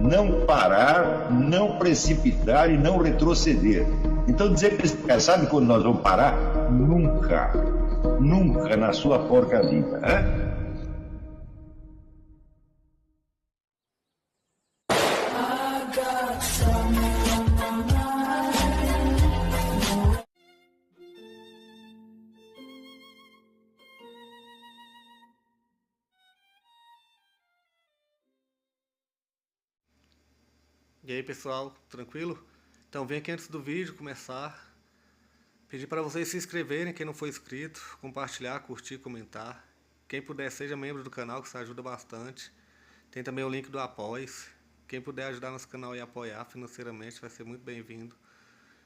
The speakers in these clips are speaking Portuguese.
não parar, não precipitar e não retroceder. Então dizer para esse cara, sabe quando nós vamos parar? Nunca. Nunca na sua porca vida, né? E aí pessoal, tranquilo? Então vem aqui antes do vídeo começar, pedir para vocês se inscreverem, quem não for inscrito, compartilhar, curtir, comentar. Quem puder seja membro do canal, que isso ajuda bastante. Tem também o link do Apoia-se. Quem puder ajudar nosso canal e apoiar financeiramente vai ser muito bem-vindo.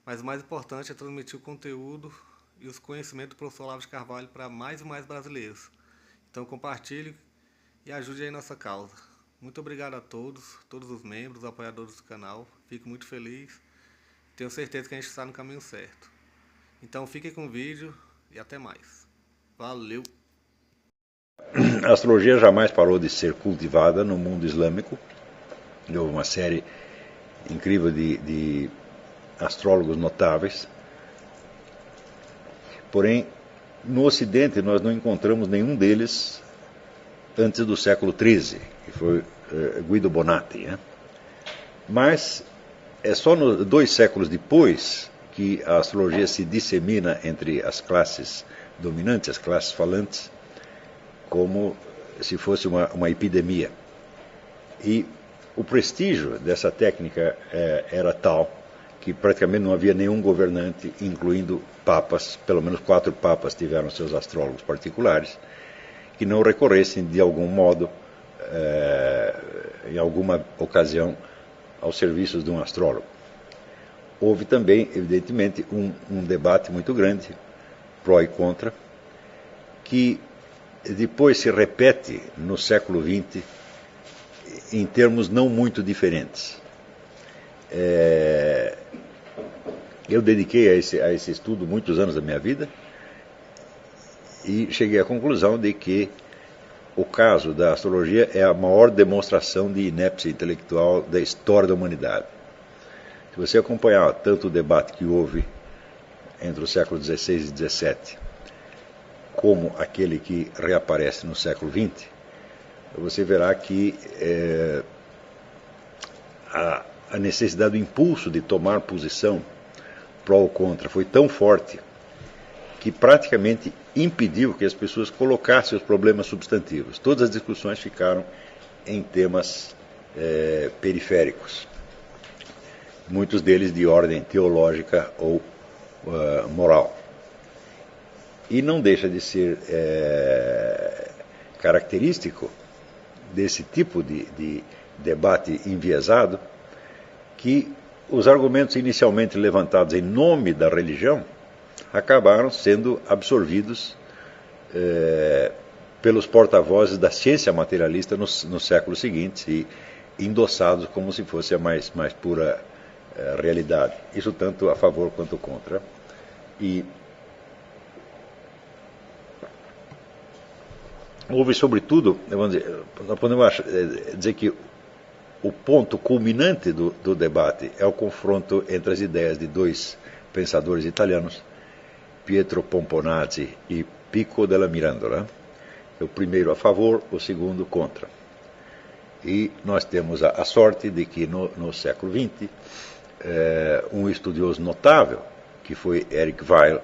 Mas o mais importante é transmitir o conteúdo e os conhecimentos do professor Olavo de Carvalho para mais e mais brasileiros. Então compartilhe e ajude aí nossa causa. Muito obrigado a todos os membros, apoiadores do canal. Fico muito feliz. Tenho certeza que a gente está no caminho certo. Então fiquem com o vídeo e até mais. Valeu! A astrologia jamais parou de ser cultivada no mundo islâmico. Houve uma série incrível de astrólogos notáveis. Porém, no Ocidente nós não encontramos nenhum deles antes do século XIII, que foi Guido Bonatti. Né? Mas é só 2 séculos depois que a astrologia se dissemina entre as classes dominantes, as classes falantes, como se fosse uma epidemia. E o prestígio dessa técnica era tal que praticamente não havia nenhum governante, incluindo papas, pelo menos 4 papas tiveram seus astrólogos particulares, que não recorressem de algum modo, em alguma ocasião, aos serviços de um astrólogo. Houve também, evidentemente, um debate muito grande, pró e contra, que depois se repete no século XX em termos não muito diferentes. Eu dediquei a esse estudo muitos anos da minha vida e cheguei à conclusão de que o caso da astrologia é a maior demonstração de inépcia intelectual da história da humanidade. Se você acompanhar tanto o debate que houve entre o século XVI e XVII, como aquele que reaparece no século XX, você verá que a necessidade do impulso de tomar posição pró ou contra foi tão forte que praticamente impediu que as pessoas colocassem os problemas substantivos. Todas as discussões ficaram em temas periféricos, muitos deles de ordem teológica ou moral. E não deixa de ser característico desse tipo de debate enviesado que os argumentos inicialmente levantados em nome da religião acabaram sendo absorvidos pelos porta-vozes da ciência materialista nos séculos seguintes e endossados como se fosse a mais pura realidade. Isso tanto a favor quanto contra. E houve, sobretudo, nós podemos dizer que o ponto culminante do debate é o confronto entre as ideias de 2 pensadores italianos, Pietro Pomponazzi e Pico della Mirandola, o primeiro a favor, o segundo contra. E nós temos a sorte de que no século XX, um estudioso notável, que foi Eric Weil,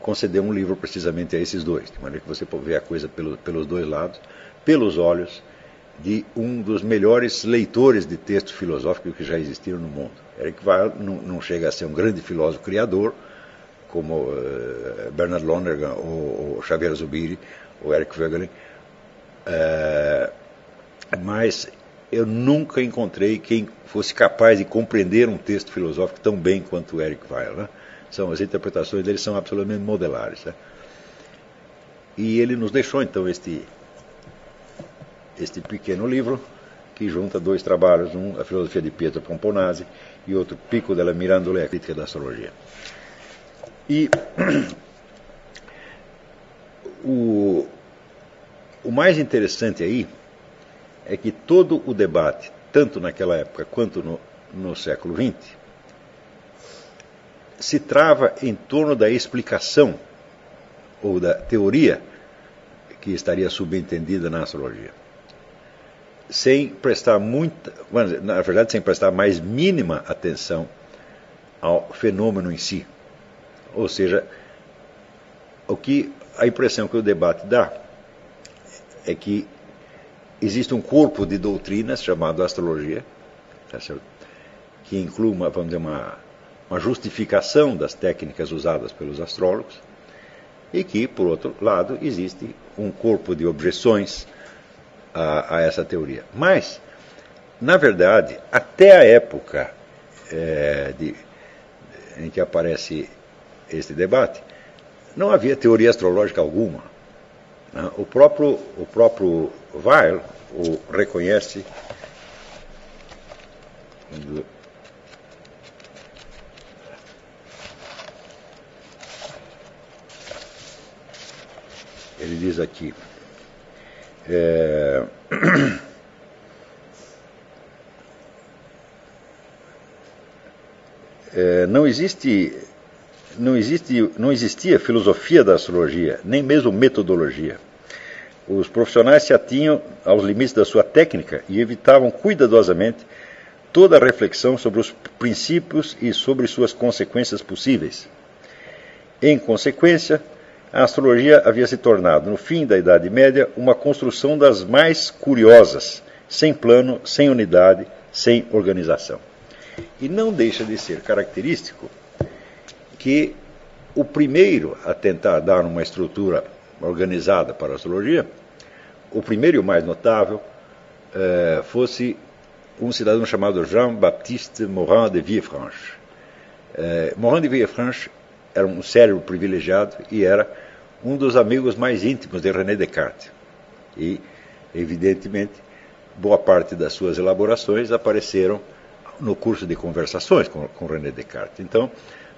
concedeu um livro precisamente a esses 2, de maneira que você pode ver a coisa pelos 2 lados, pelos olhos de um dos melhores leitores de textos filosóficos que já existiram no mundo. Eric Weil não chega a ser um grande filósofo criador, como Bernard Lonergan, ou Xavier Zubiri, ou Eric Voegelin, mas eu nunca encontrei quem fosse capaz de compreender um texto filosófico tão bem quanto o Eric Weil. Né? As interpretações dele são absolutamente modelares. Né? E ele nos deixou, então, este pequeno livro, que junta 2 trabalhos, um, a filosofia de Pietro Pomponazzi, e outro, Pico della Mirandola e a crítica da astrologia. E o mais interessante aí é que todo o debate, tanto naquela época quanto no século XX, se trava em torno da explicação ou da teoria que estaria subentendida na astrologia, sem prestar na verdade, sem prestar mais mínima atenção ao fenômeno em si. Ou seja, a impressão que o debate dá é que existe um corpo de doutrinas chamado astrologia, tá certo? Que inclui uma justificação das técnicas usadas pelos astrólogos, e que, por outro lado, existe um corpo de objeções a essa teoria. Mas, na verdade, até a época em que aparece este debate, não havia teoria astrológica alguma. Né? O próprio Weil o reconhece ele diz aqui, não existia filosofia da astrologia, nem mesmo metodologia. Os profissionais se atinham aos limites da sua técnica e evitavam cuidadosamente toda a reflexão sobre os princípios e sobre suas consequências possíveis. Em consequência, a astrologia havia se tornado, no fim da Idade Média, uma construção das mais curiosas, sem plano, sem unidade, sem organização. E não deixa de ser característico que o primeiro a tentar dar uma estrutura organizada para a astrologia, o primeiro e o mais notável, fosse um cidadão chamado Jean-Baptiste Morin de Villefranche. Morin de Villefranche era um cérebro privilegiado e era um dos amigos mais íntimos de René Descartes. E, evidentemente, boa parte das suas elaborações apareceram no curso de conversações com René Descartes. Então,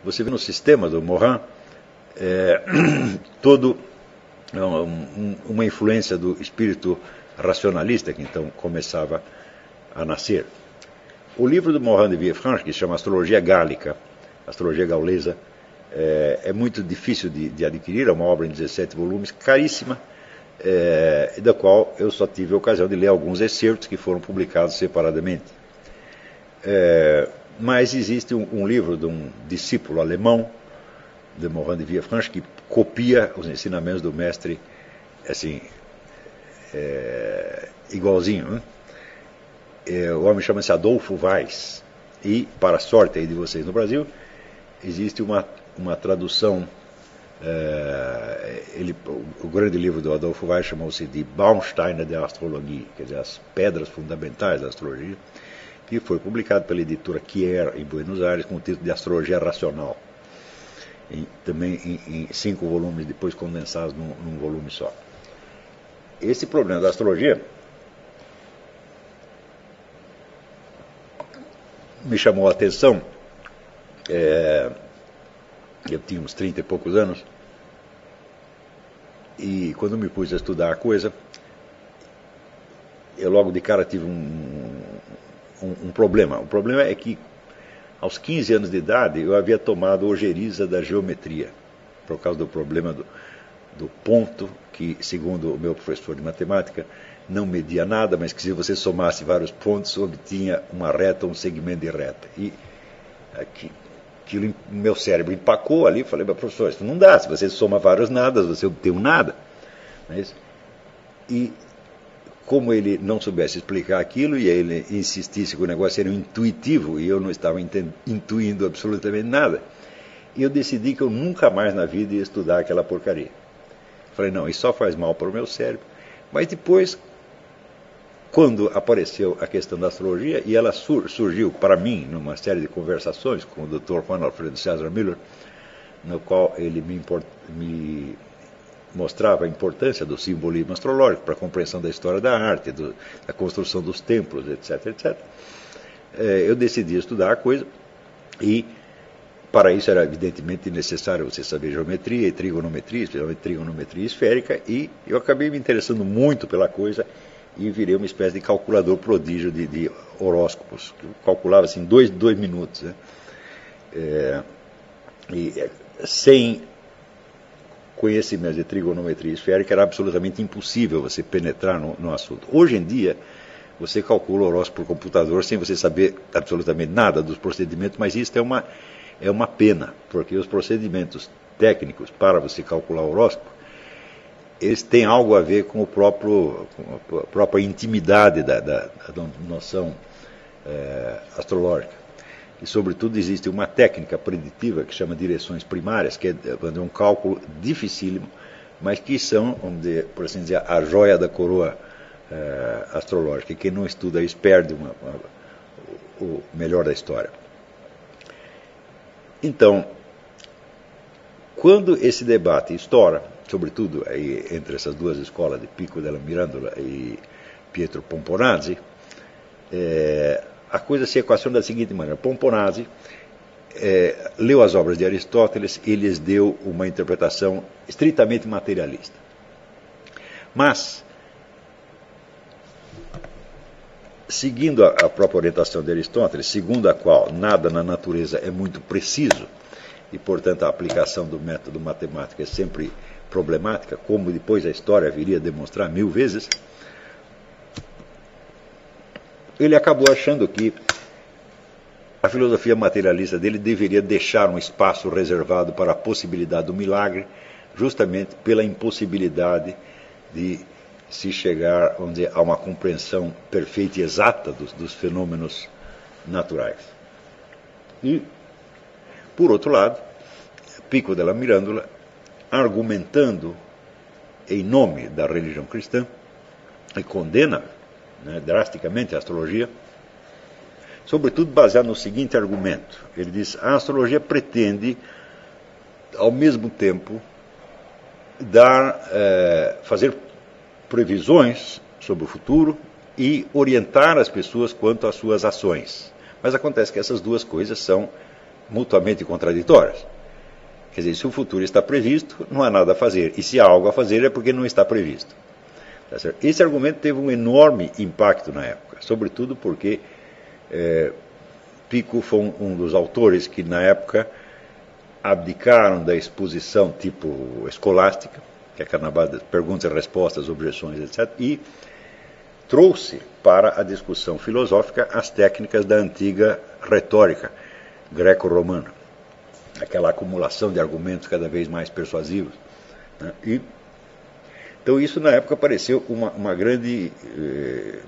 você vê no sistema do Morin todo uma influência do espírito racionalista que então começava a nascer. O livro do Morin de Villefranche, que se chama Astrologia Gálica, Astrologia Gaulesa, é muito difícil de adquirir, é uma obra em 17 volumes, caríssima, da qual eu só tive a ocasião de ler alguns excertos que foram publicados separadamente. Mas existe um livro de um discípulo alemão, de Morin de Villefranche, que copia os ensinamentos do mestre, assim, igualzinho, né? O homem chama-se Adolfo Weiss, e, para a sorte aí de vocês no Brasil, existe uma tradução, o grande livro do Adolfo Weiss chamou-se de Bausteine der Astrologie, quer dizer, as pedras fundamentais da astrologia, que foi publicado pela editora Kier, em Buenos Aires, com o título de Astrologia Racional. Também em 5 volumes, depois condensados num volume só. Esse problema da astrologia me chamou a atenção. Eu tinha uns 30 e poucos anos, e quando me pus a estudar a coisa, eu logo de cara tive um problema. O problema é que, aos 15 anos de idade, eu havia tomado ojeriza da geometria, por causa do problema do ponto, que, segundo o meu professor de matemática, não media nada, mas que se você somasse vários pontos, obtinha uma reta ou um segmento de reta. E aquilo, meu cérebro empacou ali, falei, mas professor, isso não dá, se você soma vários nadas, você obtém um nada. E como ele não soubesse explicar aquilo, e ele insistisse que o negócio era intuitivo, e eu não estava intuindo absolutamente nada, eu decidi que eu nunca mais na vida ia estudar aquela porcaria. Falei, não, isso só faz mal para o meu cérebro. Mas depois, quando apareceu a questão da astrologia, e ela surgiu para mim numa série de conversações com o Dr. Juan Alfredo César Müller, no qual ele me mostrava a importância do simbolismo astrológico para a compreensão da história da arte, da construção dos templos, etc., etc. Eu decidi estudar a coisa, e para isso era evidentemente necessário você saber geometria e trigonometria, especialmente trigonometria esférica, e eu acabei me interessando muito pela coisa e virei uma espécie de calculador prodígio de horóscopos. Eu calculava assim, 2 minutos. Né? Sem conhecimento de trigonometria esférica era absolutamente impossível você penetrar no assunto. Hoje em dia, você calcula o horóscopo por computador sem você saber absolutamente nada dos procedimentos, mas isso é uma pena, porque os procedimentos técnicos para você calcular o horóscopo, eles têm algo a ver com a própria intimidade da noção astrológica. E, sobretudo, existe uma técnica preditiva que chama direções primárias, que é um cálculo dificílimo, mas que são, vamos dizer, por assim dizer, a joia da coroa astrológica. E quem não estuda isso perde o melhor da história. Então, quando esse debate estoura, sobretudo aí, entre essas duas escolas de Pico della Mirandola e Pietro Pomponazzi, a coisa se equaciona da seguinte maneira. Pomponazzi leu as obras de Aristóteles e lhes deu uma interpretação estritamente materialista. Mas, seguindo a própria orientação de Aristóteles, segundo a qual nada na natureza é muito preciso, e, portanto, a aplicação do método matemático é sempre problemática, como depois a história viria a demonstrar 1000 vezes, ele acabou achando que a filosofia materialista dele deveria deixar um espaço reservado para a possibilidade do milagre, justamente pela impossibilidade de se chegar, vamos dizer, a uma compreensão perfeita e exata dos fenômenos naturais. E, por outro lado, Pico della Mirandola, argumentando em nome da religião cristã, e condena drasticamente a astrologia, sobretudo baseado no seguinte argumento. Ele diz: a astrologia pretende, ao mesmo tempo, fazer previsões sobre o futuro e orientar as pessoas quanto às suas ações. Mas acontece que essas duas coisas são mutuamente contraditórias. Quer dizer, se o futuro está previsto, não há nada a fazer. E se há algo a fazer, é porque não está previsto. Tá certo? Esse argumento teve um enorme impacto na época, sobretudo porque Pico foi um dos autores que, na época, abdicaram da exposição tipo escolástica, que é aquela base de perguntas e respostas, objeções, etc., e trouxe para a discussão filosófica as técnicas da antiga retórica greco-romana, aquela acumulação de argumentos cada vez mais persuasivos. Né? Então isso na época pareceu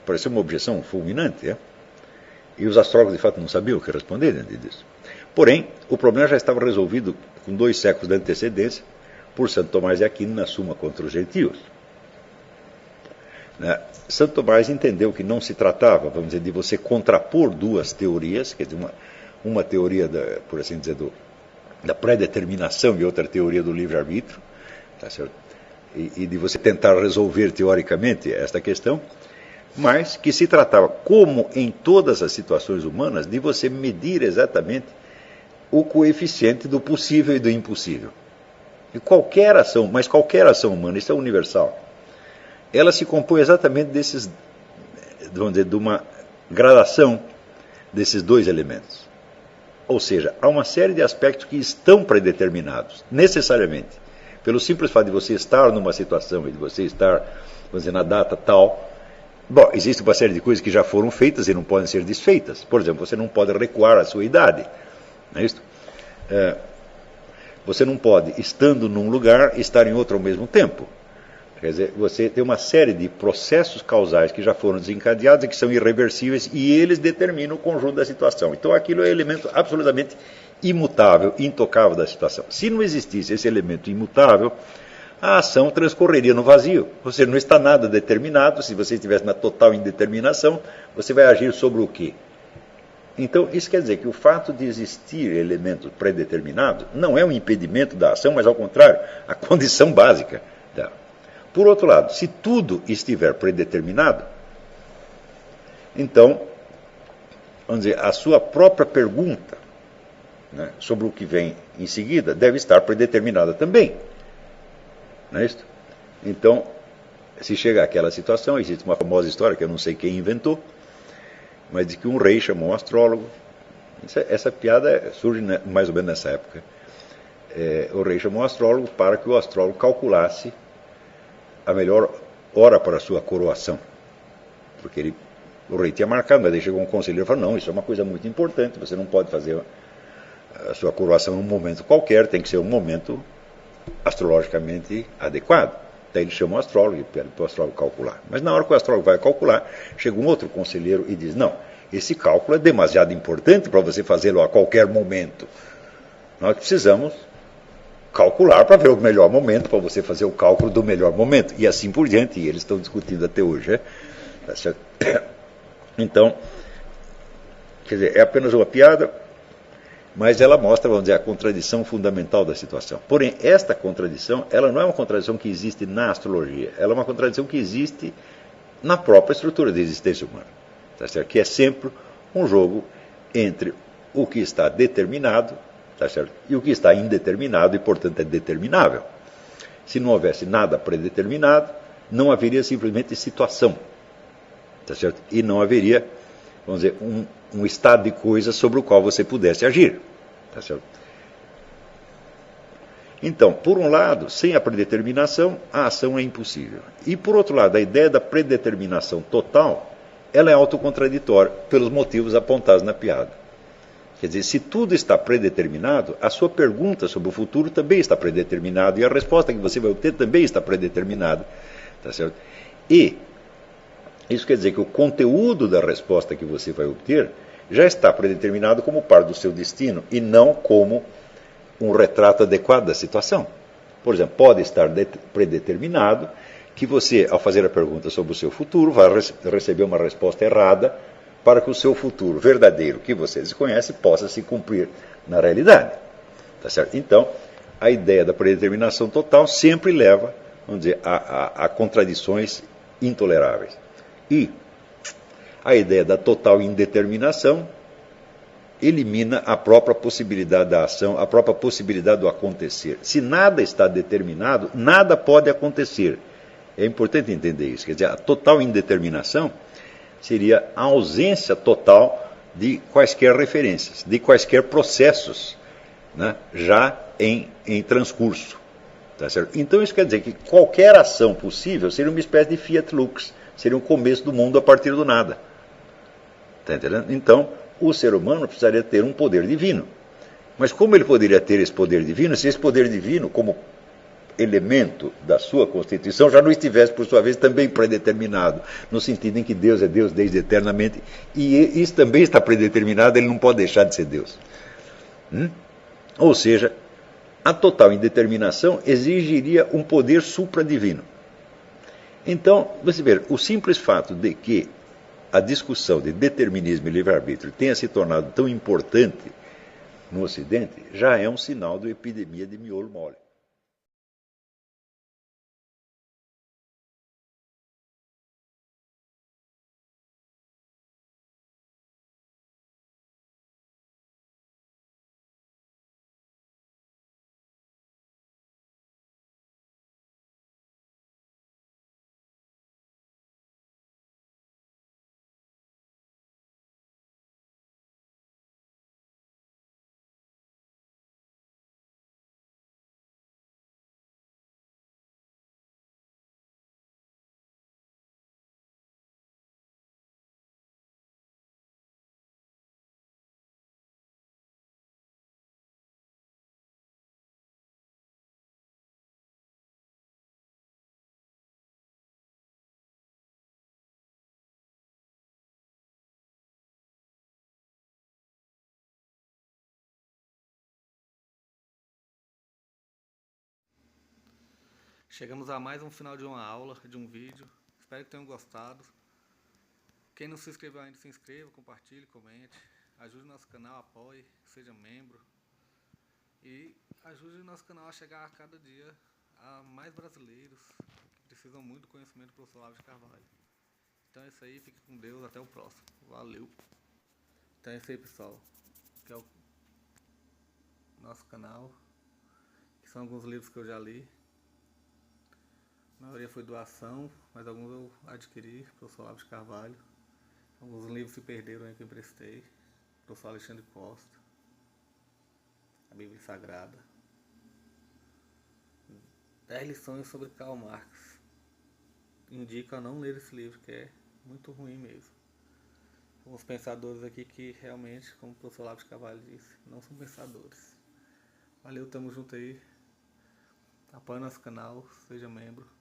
pareceu uma objeção fulminante, e os astrólogos de fato não sabiam o que responder diante disso. Porém, o problema já estava resolvido com 2 séculos de antecedência por Santo Tomás de Aquino na Suma contra os Gentios. Santo Tomás entendeu que não se tratava, vamos dizer, de você contrapor 2 teorias, quer dizer, uma teoria, por assim dizer, da predeterminação e outra teoria do livre-arbítrio, tá certo? E de você tentar resolver teoricamente esta questão, mas que se tratava, como em todas as situações humanas, de você medir exatamente o coeficiente do possível e do impossível. E qualquer ação humana, isso é universal, ela se compõe exatamente vamos dizer, de uma gradação desses 2 elementos. Ou seja, há uma série de aspectos que estão predeterminados, necessariamente, pelo simples fato de você estar numa situação e de você estar, vamos dizer, na data tal. Bom, existe uma série de coisas que já foram feitas e não podem ser desfeitas. Por exemplo, você não pode recuar a sua idade. Não é isso? Você não pode, estando num lugar, estar em outro ao mesmo tempo. Quer dizer, você tem uma série de processos causais que já foram desencadeados e que são irreversíveis, e eles determinam o conjunto da situação. Então aquilo é um elemento absolutamente imutável, intocável da situação. Se não existisse esse elemento imutável, a ação transcorreria no vazio. Você não está nada determinado. Se você estivesse na total indeterminação, você vai agir sobre o quê? Então, isso quer dizer que o fato de existir elementos predeterminados não é um impedimento da ação, mas, ao contrário, a condição básica dela. Por outro lado, se tudo estiver predeterminado, então, vamos dizer, a sua própria pergunta, né, sobre o que vem em seguida deve estar predeterminada também. Não é isso? Então, se chega àquela situação, existe uma famosa história que eu não sei quem inventou, mas de que um rei chamou um astrólogo. Essa piada surge mais ou menos nessa época. O rei chamou um astrólogo para que o astrólogo calculasse a melhor hora para a sua coroação. Porque o rei tinha marcado, mas aí chegou um conselheiro e falou, não, isso é uma coisa muito importante, você não pode fazer a sua coroação em um momento qualquer, tem que ser um momento astrologicamente adequado. Daí ele chama o astrólogo e pede para o astrólogo calcular. Mas na hora que o astrólogo vai calcular, chega um outro conselheiro e diz, não, esse cálculo é demasiado importante para você fazê-lo a qualquer momento. Nós precisamos calcular para ver o melhor momento, para você fazer o cálculo do melhor momento. E assim por diante, e eles estão discutindo até hoje. Né? Tá certo? Então, quer dizer, é apenas uma piada, mas ela mostra, vamos dizer, a contradição fundamental da situação. Porém, esta contradição, ela não é uma contradição que existe na astrologia, ela é uma contradição que existe na própria estrutura da existência humana, tá certo? Que é sempre um jogo entre o que está determinado, tá certo? E o que está indeterminado e, portanto, é determinável. Se não houvesse nada predeterminado, não haveria simplesmente situação, tá certo? E não haveria, vamos dizer, um estado de coisas sobre o qual você pudesse agir. Tá certo? Então, por um lado, sem a predeterminação, a ação é impossível. E, por outro lado, a ideia da predeterminação total, ela é autocontraditória pelos motivos apontados na piada. Quer dizer, se tudo está predeterminado, a sua pergunta sobre o futuro também está predeterminada e a resposta que você vai obter também está predeterminada. Tá certo? E isso quer dizer que o conteúdo da resposta que você vai obter já está predeterminado como parte do seu destino e não como um retrato adequado da situação. Por exemplo, pode estar predeterminado que você, ao fazer a pergunta sobre o seu futuro, vai receber uma resposta errada para que o seu futuro verdadeiro, que você desconhece, possa se cumprir na realidade. Tá certo? Então, a ideia da predeterminação total sempre leva, vamos dizer, a contradições intoleráveis. E a ideia da total indeterminação elimina a própria possibilidade da ação, a própria possibilidade do acontecer. Se nada está determinado, nada pode acontecer. É importante entender isso. Quer dizer, a total indeterminação seria a ausência total de quaisquer referências, de quaisquer processos, né, já em transcurso. Tá certo? Então isso quer dizer que qualquer ação possível seria uma espécie de fiat lux, seria um começo do mundo a partir do nada. Está entendendo? Então, o ser humano precisaria ter um poder divino. Mas como ele poderia ter esse poder divino, se esse poder divino, como elemento da sua constituição, já não estivesse, por sua vez, também predeterminado, no sentido em que Deus é Deus desde eternamente, e isso também está predeterminado, ele não pode deixar de ser Deus. Ou seja, a total indeterminação exigiria um poder supradivino. Então, você vê, o simples fato de que a discussão de determinismo e livre-arbítrio tenha se tornado tão importante no Ocidente, já é um sinal de epidemia de miolo mole. Chegamos a mais um final de uma aula, de um vídeo. Espero que tenham gostado. Quem não se inscreveu ainda, se inscreva, compartilhe, comente. Ajude o nosso canal, apoie, seja membro. E ajude o nosso canal a chegar a cada dia a mais brasileiros que precisam muito do conhecimento do professor Olavo de Carvalho. Então é isso aí, fique com Deus, até o próximo. Valeu! Então é isso aí, pessoal. Que é o nosso canal, que são alguns livros que eu já li. A maioria foi doação, mas alguns eu adquiri, professor Olavo de Carvalho. Alguns livros se perderam aí que eu emprestei, professor Alexandre Costa, a Bíblia Sagrada. 10 lições sobre Karl Marx. Indico a não ler esse livro, que é muito ruim mesmo. Alguns pensadores aqui que realmente, como o professor Olavo de Carvalho disse, não são pensadores. Valeu, tamo junto aí. Apoie nosso canal, seja membro.